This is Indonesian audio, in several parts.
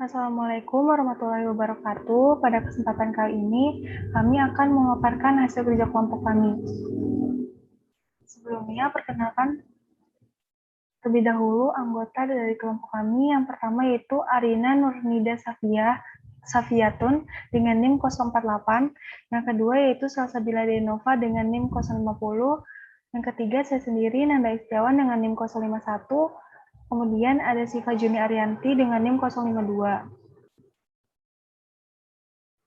Assalamualaikum warahmatullahi wabarakatuh. Pada kesempatan kali ini, kami akan memaparkan hasil kerja kelompok kami. Sebelumnya, perkenalkan terlebih dahulu anggota dari kelompok kami. Yang pertama yaitu Arina Nurnida Safiyatun dengan NIM 048. Yang kedua yaitu Salsabila Denova dengan NIM 050. Yang ketiga saya sendiri Nanda Istiawan dengan NIM 051. Kemudian ada Siva Juni Arianti dengan NIM 052.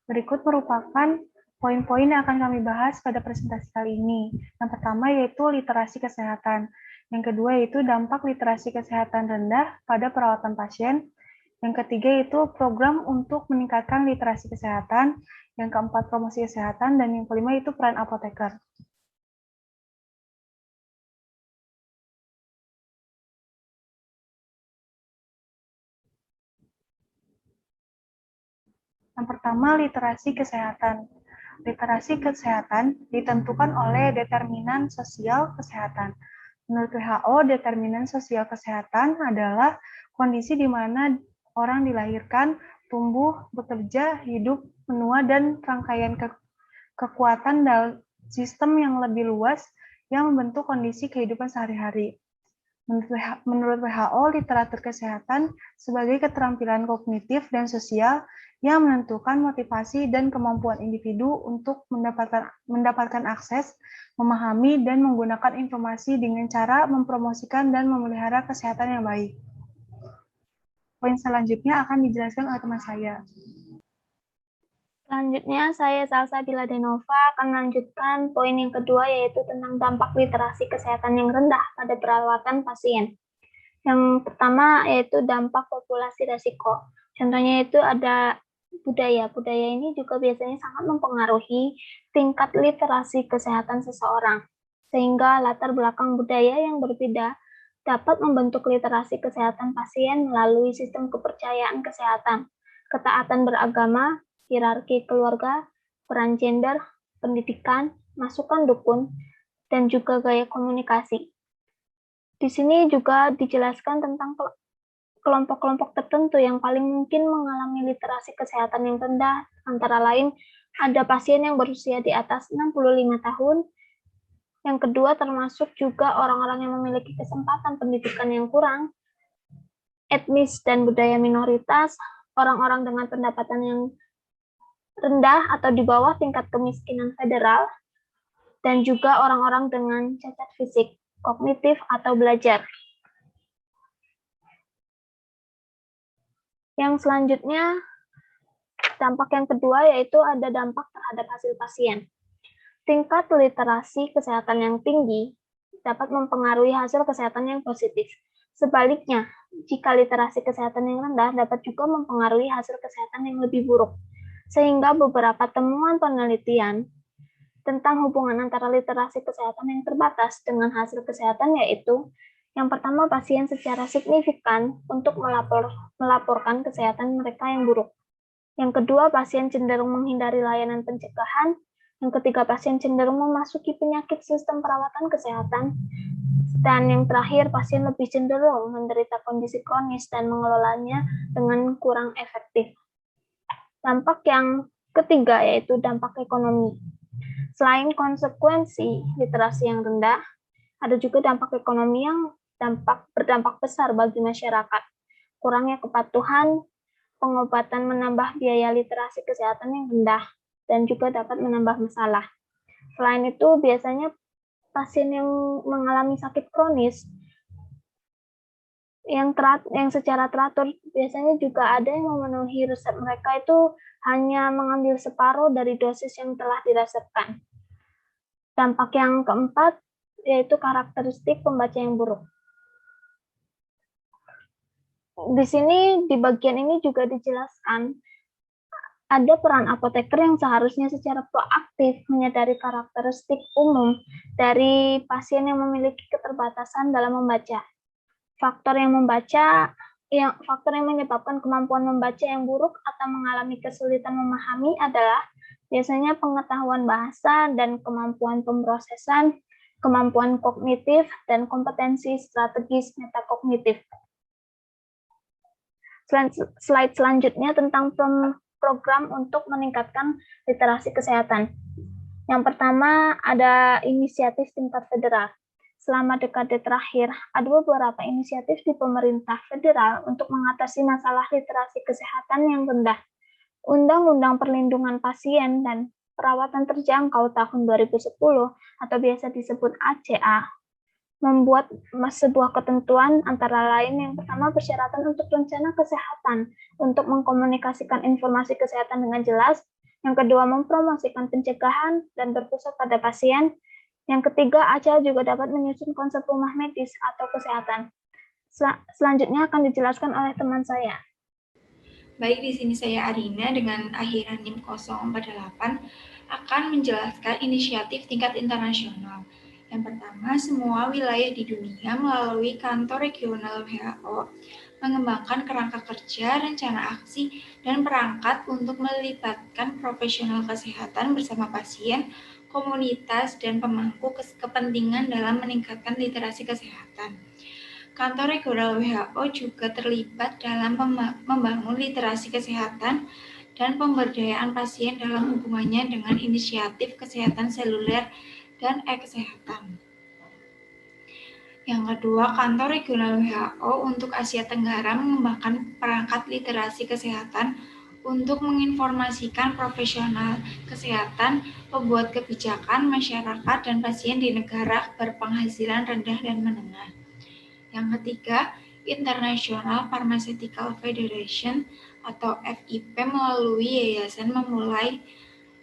Berikut merupakan poin-poin yang akan kami bahas pada presentasi kali ini. Yang pertama yaitu literasi kesehatan. Yang kedua yaitu dampak literasi kesehatan rendah pada perawatan pasien. Yang ketiga yaitu program untuk meningkatkan literasi kesehatan. Yang keempat promosi kesehatan. Dan yang kelima yaitu peran apoteker. Yang pertama, literasi kesehatan. Literasi kesehatan ditentukan oleh determinan sosial kesehatan. Menurut WHO, determinan sosial kesehatan adalah kondisi di mana orang dilahirkan, tumbuh, bekerja, hidup, menua, dan rangkaian kekuatan dalam sistem yang lebih luas yang membentuk kondisi kehidupan sehari-hari. Menurut WHO, literatur kesehatan sebagai keterampilan kognitif dan sosial yang menentukan motivasi dan kemampuan individu untuk mendapatkan akses, memahami, dan menggunakan informasi dengan cara mempromosikan dan memelihara kesehatan yang baik. Poin selanjutnya akan dijelaskan oleh teman saya. Selanjutnya, saya Salsabila Denova akan melanjutkan poin yang kedua, yaitu tentang dampak literasi kesehatan yang rendah pada perawatan pasien. Yang pertama yaitu dampak populasi resiko. Contohnya itu ada budaya. Budaya ini juga biasanya sangat mempengaruhi tingkat literasi kesehatan seseorang. Sehingga latar belakang budaya yang berbeda dapat membentuk literasi kesehatan pasien melalui sistem kepercayaan kesehatan, ketaatan beragama, hierarki keluarga, peran gender, pendidikan, masukan dukun, dan juga gaya komunikasi. Di sini juga dijelaskan tentang kelompok-kelompok tertentu yang paling mungkin mengalami literasi kesehatan yang rendah, antara lain ada pasien yang berusia di atas 65 tahun, yang kedua termasuk juga orang-orang yang memiliki kesempatan pendidikan yang kurang, etnis dan budaya minoritas, orang-orang dengan pendapatan yang rendah atau di bawah tingkat kemiskinan federal, dan juga orang-orang dengan cacat fisik, kognitif, atau belajar. Yang selanjutnya, dampak yang kedua yaitu ada dampak terhadap hasil pasien. Tingkat literasi kesehatan yang tinggi dapat mempengaruhi hasil kesehatan yang positif. Sebaliknya, jika literasi kesehatan yang rendah dapat juga mempengaruhi hasil kesehatan yang lebih buruk. Sehingga beberapa temuan penelitian tentang hubungan antara literasi kesehatan yang terbatas dengan hasil kesehatan yaitu yang pertama, pasien secara signifikan untuk melaporkan kesehatan mereka yang buruk. Yang kedua, pasien cenderung menghindari layanan pencegahan. Yang ketiga, pasien cenderung memasuki penyakit sistem perawatan kesehatan. Dan yang terakhir, pasien lebih cenderung menderita kondisi kronis dan mengelolanya dengan kurang efektif. Dampak yang ketiga yaitu dampak ekonomi. Selain konsekuensi literasi yang rendah, ada juga dampak ekonomi yang berdampak besar bagi masyarakat. Kurangnya kepatuhan, pengobatan menambah biaya literasi kesehatan yang rendah, dan juga dapat menambah masalah. Selain itu, biasanya pasien yang mengalami sakit kronis yang secara teratur, biasanya juga ada yang memenuhi resep mereka itu hanya mengambil separuh dari dosis yang telah diresepkan. Dampak yang keempat yaitu karakteristik pembaca yang buruk. Di sini, di bagian ini juga dijelaskan ada peran apoteker yang seharusnya secara proaktif menyadari karakteristik umum dari pasien yang memiliki keterbatasan dalam membaca. Faktor yang menyebabkan kemampuan membaca yang buruk atau mengalami kesulitan memahami adalah biasanya pengetahuan bahasa dan kemampuan pemrosesan, kemampuan kognitif, dan kompetensi strategis metakognitif. Slide selanjutnya tentang program untuk meningkatkan literasi kesehatan. Yang pertama ada inisiatif tingkat federal. Selama dekade terakhir, ada beberapa inisiatif di pemerintah federal untuk mengatasi masalah literasi kesehatan yang rendah. Undang-Undang Perlindungan Pasien dan Perawatan Terjangkau tahun 2010 atau biasa disebut ACA membuat sebuah ketentuan antara lain yang pertama persyaratan untuk rencana kesehatan untuk mengkomunikasikan informasi kesehatan dengan jelas, yang kedua mempromosikan pencegahan dan berpusat pada pasien, yang ketiga ACA juga dapat menyusun konsep rumah medis atau kesehatan. Selanjutnya akan dijelaskan oleh teman saya. Baik, di sini saya Arina dengan akhiran NIM 048 akan menjelaskan inisiatif tingkat internasional. Yang pertama, semua wilayah di dunia melalui kantor regional WHO mengembangkan kerangka kerja, rencana aksi, dan perangkat untuk melibatkan profesional kesehatan bersama pasien, komunitas, dan pemangku kepentingan dalam meningkatkan literasi kesehatan. Kantor regional WHO juga terlibat dalam membangun literasi kesehatan dan pemberdayaan pasien dalam hubungannya dengan inisiatif kesehatan seluler dan e-kesehatan. Yang kedua, kantor regional WHO untuk Asia Tenggara mengembangkan perangkat literasi kesehatan untuk menginformasikan profesional kesehatan, pembuat kebijakan, masyarakat, dan pasien di negara berpenghasilan rendah dan menengah. Yang ketiga, International Pharmaceutical Federation atau FIP melalui yayasan memulai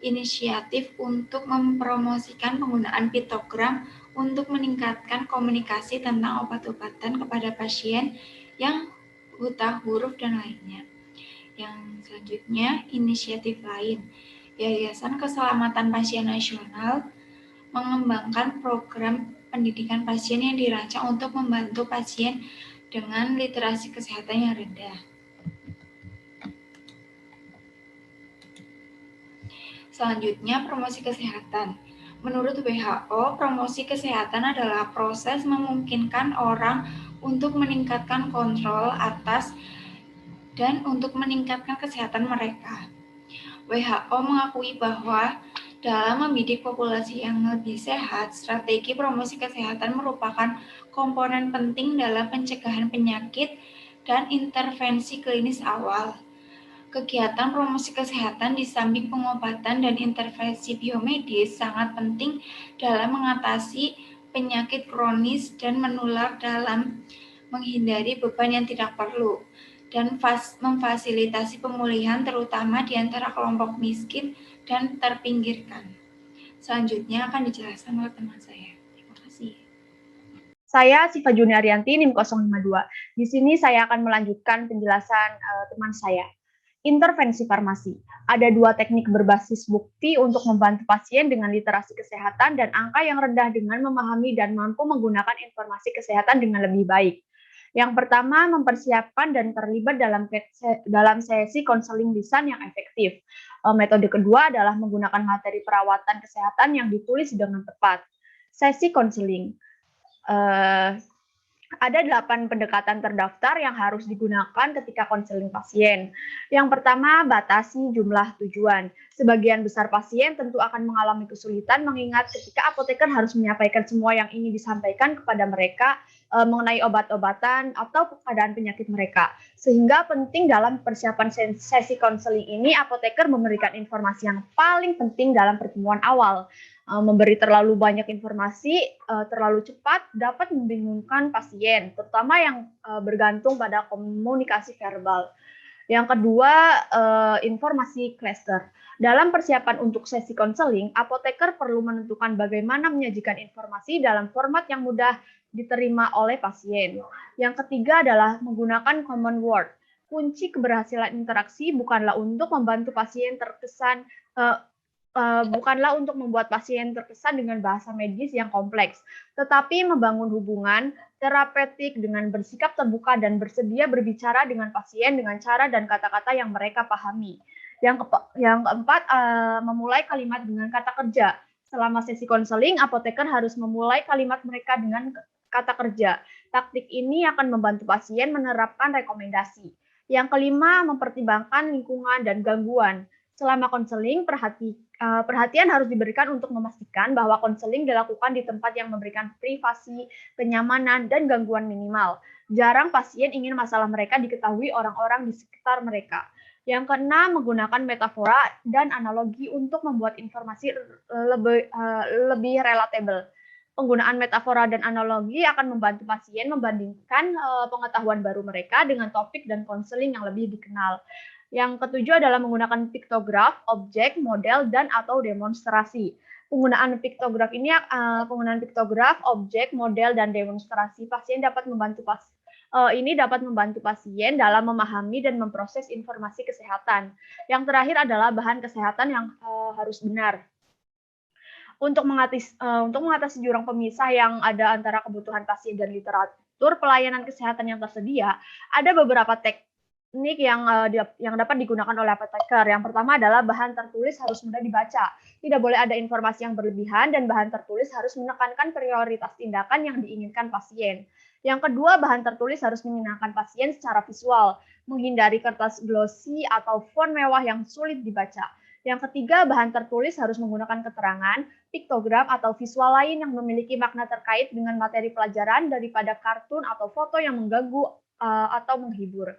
inisiatif untuk mempromosikan penggunaan piktogram untuk meningkatkan komunikasi tentang obat-obatan kepada pasien yang buta huruf dan lainnya. Yang selanjutnya, inisiatif lain, Yayasan Keselamatan Pasien Nasional mengembangkan program pendidikan pasien yang dirancang untuk membantu pasien dengan literasi kesehatan yang rendah. Selanjutnya, promosi kesehatan. Menurut WHO, promosi kesehatan adalah proses memungkinkan orang untuk meningkatkan kontrol atas dan untuk meningkatkan kesehatan mereka. WHO mengakui bahwa dalam mendidik populasi yang lebih sehat, strategi promosi kesehatan merupakan komponen penting dalam pencegahan penyakit dan intervensi klinis awal. Kegiatan promosi kesehatan di samping pengobatan dan intervensi biomedis sangat penting dalam mengatasi penyakit kronis dan menular dalam menghindari beban yang tidak perlu dan memfasilitasi pemulihan terutama di antara kelompok miskin dan terpinggirkan. Selanjutnya akan dijelaskan oleh teman saya. Terima kasih. Saya Siva Juniaryanti, NIM 052. Di sini saya akan melanjutkan penjelasan teman saya. Intervensi farmasi. Ada dua teknik berbasis bukti untuk membantu pasien dengan literasi kesehatan dan angka yang rendah dengan memahami dan mampu menggunakan informasi kesehatan dengan lebih baik. Yang pertama, mempersiapkan dan terlibat dalam sesi konseling lisan yang efektif. Metode kedua adalah menggunakan materi perawatan kesehatan yang ditulis dengan tepat. Sesi konseling. Ada 8 pendekatan terdaftar yang harus digunakan ketika konseling pasien. Yang pertama, batasi jumlah tujuan. Sebagian besar pasien tentu akan mengalami kesulitan mengingat ketika apoteker harus menyampaikan semua yang ingin disampaikan kepada mereka mengenai obat-obatan atau keadaan penyakit mereka. Sehingga penting dalam persiapan sesi konseling ini, apoteker memberikan informasi yang paling penting dalam pertemuan awal. Memberi terlalu banyak informasi terlalu cepat dapat membingungkan pasien, terutama yang bergantung pada komunikasi verbal. Yang kedua, informasi cluster. Dalam persiapan untuk sesi konseling, apoteker perlu menentukan bagaimana menyajikan informasi dalam format yang mudah diterima oleh pasien. Yang ketiga adalah menggunakan common word. Kunci keberhasilan interaksi bukanlah untuk membantu pasien terkesan bukanlah untuk membuat pasien terkesan dengan bahasa medis yang kompleks, tetapi membangun hubungan terapeutik dengan bersikap terbuka dan bersedia berbicara dengan pasien dengan cara dan kata-kata yang mereka pahami. Yang keempat, memulai kalimat dengan kata kerja. Selama sesi konseling, apoteker harus memulai kalimat mereka dengan kata kerja. Taktik ini akan membantu pasien menerapkan rekomendasi. Yang kelima, mempertimbangkan lingkungan dan gangguan. Selama konseling, perhatian harus diberikan untuk memastikan bahwa konseling dilakukan di tempat yang memberikan privasi, kenyamanan, dan gangguan minimal. Jarang pasien ingin masalah mereka diketahui orang-orang di sekitar mereka. Yang keenam, menggunakan metafora dan analogi untuk membuat informasi lebih relatable. Penggunaan metafora dan analogi akan membantu pasien membandingkan pengetahuan baru mereka dengan topik dan konseling yang lebih dikenal. Yang ketujuh adalah menggunakan piktograf, objek, model, dan atau demonstrasi. Penggunaan piktograf, objek, model, dan demonstrasi pasien dapat membantu pasien dalam memahami dan memproses informasi kesehatan. Yang terakhir adalah bahan kesehatan yang harus benar. Untuk mengatasi jurang pemisah yang ada antara kebutuhan pasien dan literatur pelayanan kesehatan yang tersedia, ada beberapa teknik yang dapat digunakan oleh apoteker. Yang pertama adalah bahan tertulis harus mudah dibaca. Tidak boleh ada informasi yang berlebihan dan bahan tertulis harus menekankan prioritas tindakan yang diinginkan pasien. Yang kedua, bahan tertulis harus menyenangkan pasien secara visual, menghindari kertas glossy atau font mewah yang sulit dibaca. Yang ketiga, bahan tertulis harus menggunakan keterangan, piktogram, atau visual lain yang memiliki makna terkait dengan materi pelajaran daripada kartun atau foto yang mengganggu atau menghibur.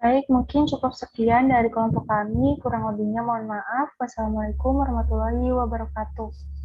Baik, mungkin cukup sekian dari kelompok kami. Kurang lebihnya mohon maaf. Wassalamualaikum warahmatullahi wabarakatuh.